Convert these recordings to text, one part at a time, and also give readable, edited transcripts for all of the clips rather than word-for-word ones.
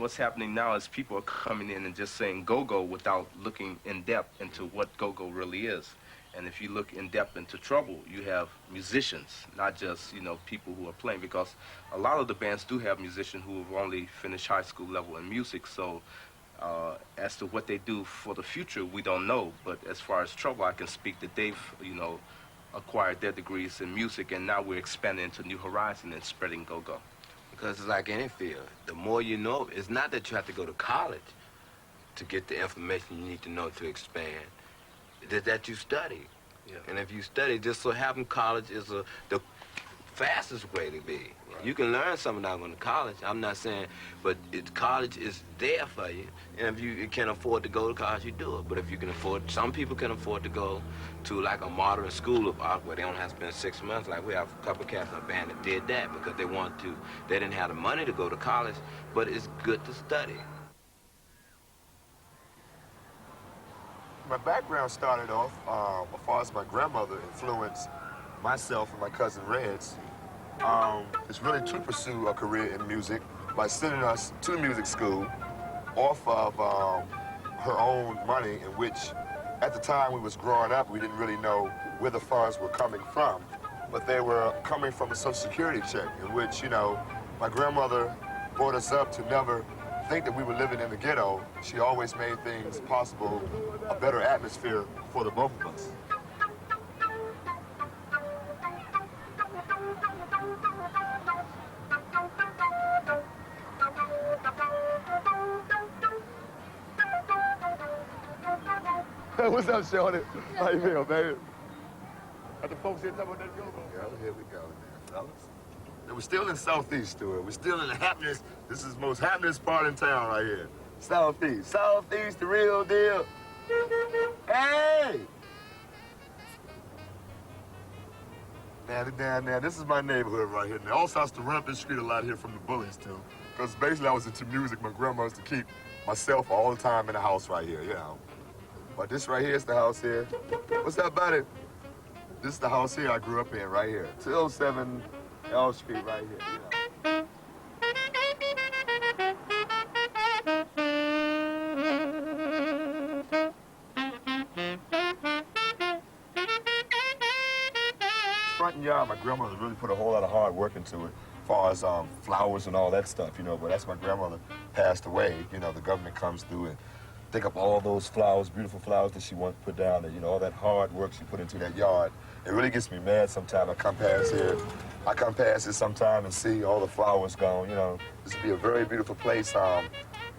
what's happening now is people are coming in and just saying go-go without looking in depth into what go-go really is. And if you look in depth into trouble, you have musicians, not just, you know, people who are playing, because a lot of the bands do have musicians who have only finished high school level in music. So as to what they do for the future, we don't know. But as far as trouble, I can speak that they've, you know, acquired their degrees in music, and now we're expanding into new horizons and spreading go-go. Because it's like any field. The more you know, it's not that you have to go to college to get the information you need to know to expand. It's that you study. Yeah. And if you study, just so happen college is the fastest way to be. Right. You can learn something without going to college. I'm not saying, but college is there for you. And if you can afford to go to college, you do it. But if you can afford, some people can afford to go to like a modern school of art where they don't have to spend 6 months. Like we have a couple of cats in a band that did that because they wanted to. They didn't have the money to go to college, but it's good to study. My background started off, as far as my grandmother influenced myself and my cousin Reds, is really to pursue a career in music by sending us to music school off of her own money, in which at the time we was growing up, we didn't really know where the funds were coming from, but they were coming from a Social Security check, in which, you know, my grandmother brought us up to never think that we were living in the ghetto. She always made things possible, a better atmosphere for the both of us. Hey, what's up, Shorty? How you feel, baby? Are the folks here talking about that go-go? Yeah, here we go now, fellas. And we're still in Southeast, Stuart. We're still in the happiest, this is the most happiest part in town right here. Southeast. Southeast, the real deal. Hey! Now, this is my neighborhood right here. Now, I also used to run up this street a lot here from the bullies, too. Because basically I was into music. My grandma used to keep myself all the time in the house right here, you know. But this right here is the house here. What's up, buddy? This is the house here I grew up in, right here. 207 L Street right here, you know. Front yard, my grandmother really put a whole lot of hard work into it, as far as flowers and all that stuff, you know. But that's my grandmother passed away. You know, the government comes through and dig up all those flowers, beautiful flowers that she once put down, and, you know, all that hard work she put into that yard. It really gets me mad sometimes. I come past here sometime and see all the flowers gone, you know. This would be a very beautiful place.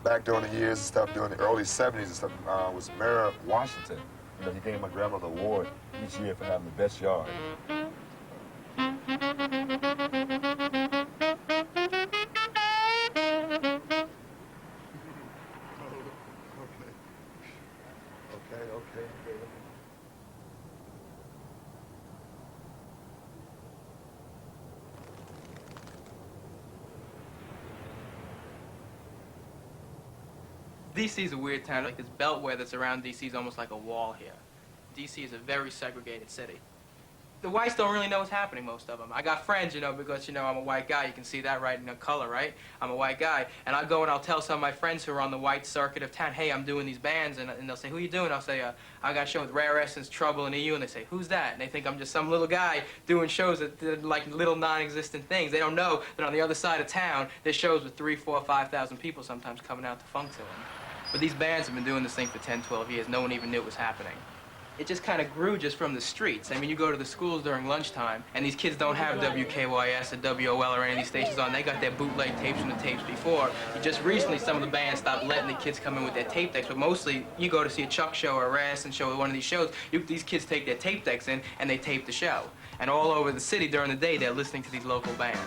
Back during the years and stuff, during the early 70s and stuff, was Mayor Washington. You know, he gave my grandmother an award each year for having the best yard. Okay. DC is a weird town. Like this beltway that's around DC is almost like a wall here. DC is a very segregated city. The whites don't really know what's happening, most of them. I got friends, you know, because, you know, I'm a white guy. You can see that right in the color, right? I'm a white guy. And I'll go and I'll tell some of my friends who are on the white circuit of town, hey, I'm doing these bands. And they'll say, who you doing? I'll say, I got a show with Rare Essence, Trouble, and EU. And they say, who's that? And they think I'm just some little guy doing shows that like little non-existent things. They don't know that on the other side of town, there's shows with 3,000, 4,000, 5,000 people sometimes coming out to funk to them. But these bands have been doing this thing for 10, 12 years. No one even knew it was happening. It just kind of grew just from the streets. I mean, you go to the schools during lunchtime, and these kids don't have WKYS or WOL or any of these stations on. They got their bootleg tapes from the tapes before. Just recently, some of the bands stopped letting the kids come in with their tape decks, but mostly, you go to see a Chuck show or a Rassin show or one of these shows, these kids take their tape decks in, and they tape the show. And all over the city during the day, they're listening to these local bands.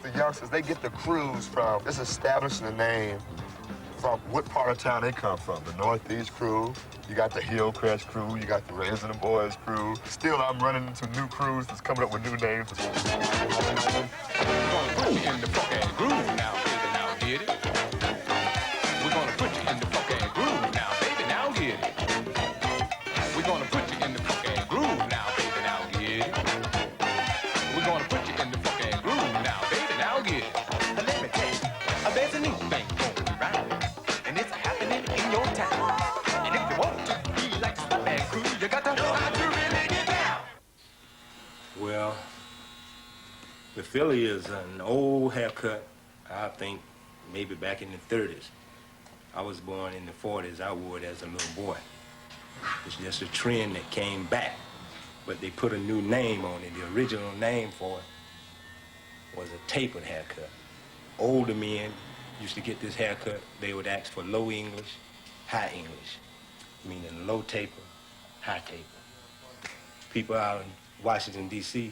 the youngsters, they get the crews from, it's establishing a name from what part of town they come from. The Northeast crew, you got the Hillcrest crew, you got the Resident Boys crew. Still, I'm running into new crews that's coming up with new names. We're gonna put you in the funky groove now, baby, now get it. We're gonna put you in the funky groove now, baby, now get it. We're gonna put you in the funky groove now, baby, now get it. We're gonna put you in the funky groove now, baby, now get it. Let me tell you, there's a new thing going around, and it's happening in your town. And if you want to be like the Slug-Go crew, you got to know how to really get down. Well, the Philly is an old haircut, I think maybe back in the 30s. I was born in the 40s, I wore it as a little boy. It's just a trend that came back, but they put a new name on it. The original name for it was a tapered haircut. Older men used to get this haircut, they would ask for low English, high English, meaning low taper, high taper. People out in Washington, D.C.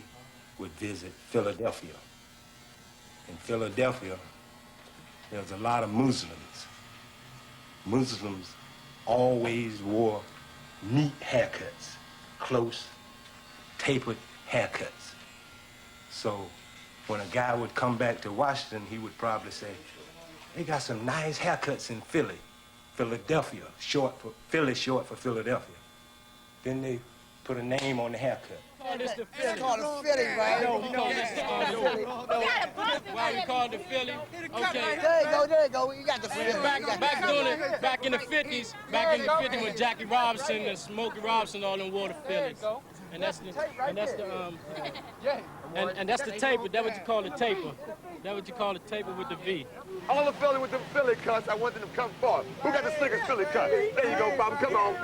would visit Philadelphia. In Philadelphia, there's a lot of Muslims. Muslims always wore neat haircuts, close, tapered haircuts. So when a guy would come back to Washington, he would probably say, they got some nice haircuts in Philly. Philadelphia, Philly short for Philadelphia. Then they put a name on the haircut. It's called a Philly, right? No, why we call it the Philly? Okay. There you go. You got the Philly. Back in the 50s, when Jackie Robinson and Smokey Robinson all them wore the Phillies. And that's the taper. That's what you call the taper. That's what you call the taper with the V. All the Philly with them Philly cuts, I want them to come forward. Who got the slickest Philly cut? There you go, Bob. Come on.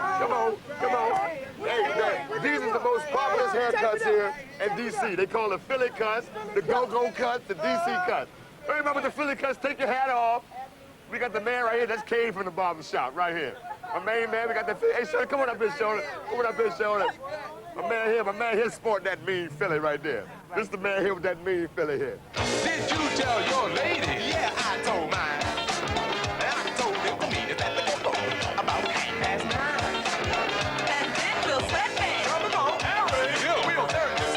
Hey, these are the most popular haircuts here in D.C. They call the Philly cuts, the go-go cuts, the D.C. cuts. Remember the Philly cuts, take your hat off. We got the man right here, that's Kane from the barber shop, right here. My main man, we got the Philly. Hey, Shorty, come on up here, Shorty. Come on up here, Shorty. My man here sporting that mean Philly right there. This is the man here with that mean Philly here. Did you tell your lady? Yeah, I told mine. And I told him for me to let the phone about 9:30. And then we'll set man. Come on, Harry. Yeah, we'll turn this.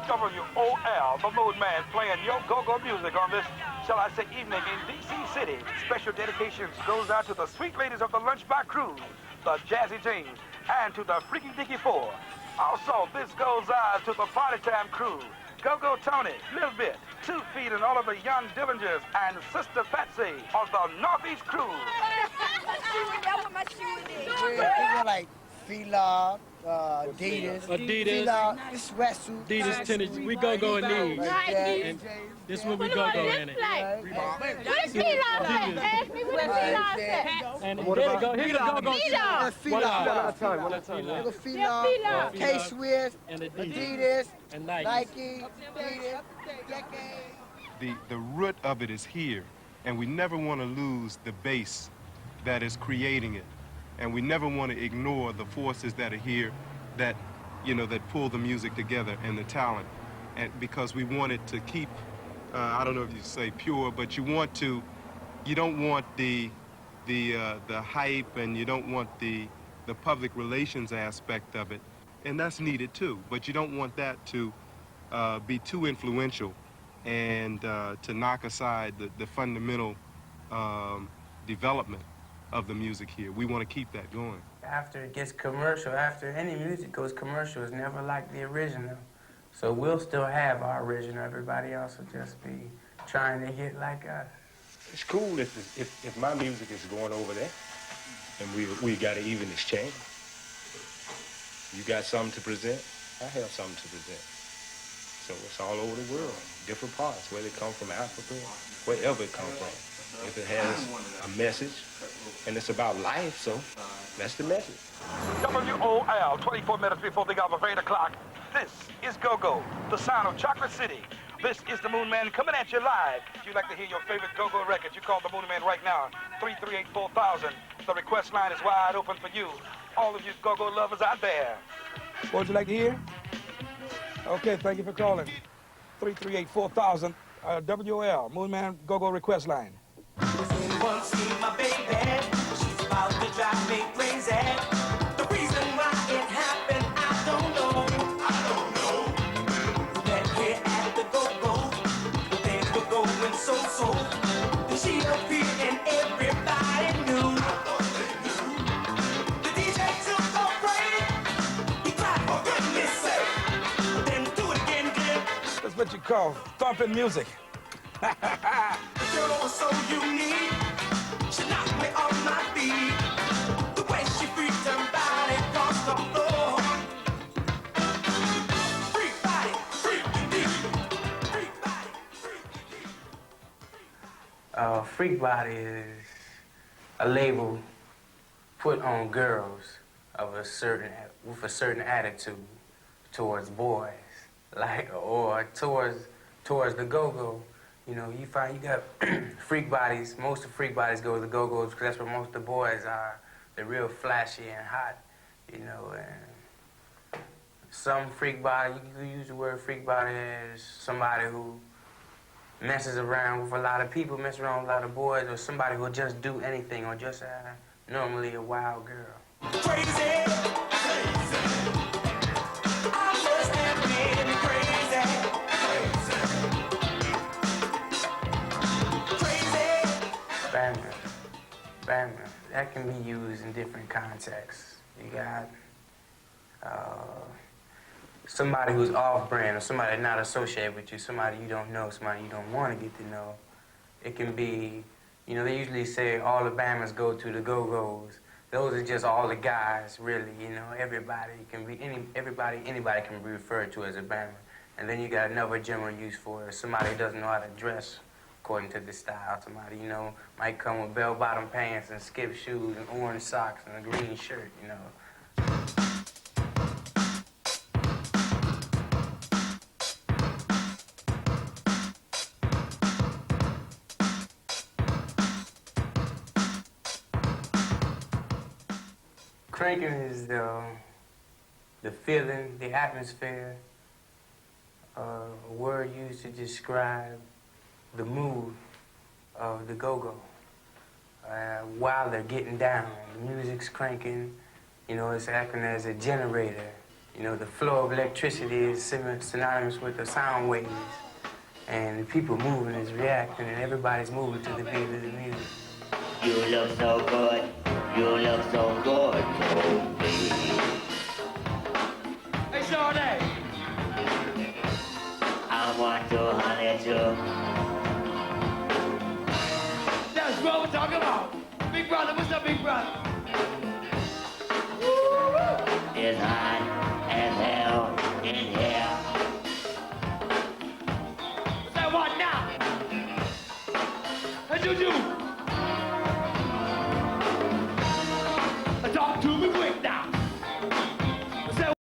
Come on. WOL, the Mood Man, playing your go-go music on this, shall I say, evening in D.C. City. Special dedications goes out to the sweet ladies of the Lunchbox crew, the Jazzy James, and to the Freaky Dicky Four. Also, this goes out to the Party Time crew, Go-Go Tony, Lil Bit, 2 Feet, and all of the young Dillingers, and Sister Patsy of the Northeast crew. People like Fila, Adidas, sweatsuit, Adidas tennis. We go in these. And this one we go in it. And there you go. Here you go. One at a time. Fila, K-Swiss, And Adidas, and Nike. Adidas, The root of it is here, and we never want to lose the base that is creating it. And we never want to ignore the forces that are here that, that pull the music together and the talent. And because we want it to keep, I don't know if you say pure, but you don't want the hype, and you don't want the public relations aspect of it. And that's needed too, but you don't want that to be too influential and to knock aside the fundamental development of the music here. We want to keep that going. After it gets commercial, after any music goes commercial, it's never like the original. So we'll still have our original. Everybody else will just be trying to get like us. It's cool if my music is going over there, and we got an even exchange. You got something to present, I have something to present. So it's all over the world, different parts, whether it come from Africa, wherever it comes from. If it has a message, and it's about life, so that's the message. WOL, 24 minutes before the hour of 8 o'clock. This is Go-Go, the sound of Chocolate City. This is the Moon Man coming at you live. If you'd like to hear your favorite Go-Go record, you call the Moon Man right now, 338-4000. The request line is wide open for you, all of you Go-Go lovers out there. What would you like to hear? Okay, thank you for calling. 338-4000, WL, Moonman Go-Go request line. Anyone see my baby? She's about to drive me crazy. The reason why it happened, I don't know. I don't know. That here at the Go-Go, things were going so. Then she appeared and everybody knew. The DJ took a break. He cried, for goodness sake. Then do it again, Clip. That's what you call thumping music. The girl was so unique. She knocked me off my feet. The way she freaked her body across the floor. Freak body, freaky deep. Freak body, freaky deep. Freak body is a label put on girls of with a certain attitude towards boys, like or towards the go-go. You know, you find you got freak bodies. Most of freak bodies go to the go-go's because that's where most of the boys are. They're real flashy and hot, you know. And some freak body, you can use the word freak body as somebody who messes around with a lot of people, messes around with a lot of boys, or somebody who'll just do anything, or just normally a wild girl. Crazy. I must have been crazy. Bammer. That can be used in different contexts. You got somebody who's off-brand, or somebody not associated with you, somebody you don't know, somebody you don't want to get to know. It can be, you know, they usually say all the Bammers go to the Go-Go's. Those are just all the guys, really, you know. Everybody can be, anybody can be referred to as a Bammer. And then you got another general use for it, somebody who doesn't know how to dress according to the style. Somebody, you know, might come with bell-bottom pants and skip shoes and orange socks and a green shirt, you know. Cranking is the feeling, the atmosphere, a word used to describe the mood of the go-go. While they're getting down, the music's cranking, you know, it's acting as a generator. You know, the flow of electricity is synonymous with the sound waves. And the people moving is reacting, and everybody's moving to the beat of the music. You look so good, you look so good to me. Hey, Sade. I want to honey too. That's what we're talking about. Big brother, what's up, big brother? It's hot as hell in here. Say what now? Hey, Juju. Talk to me.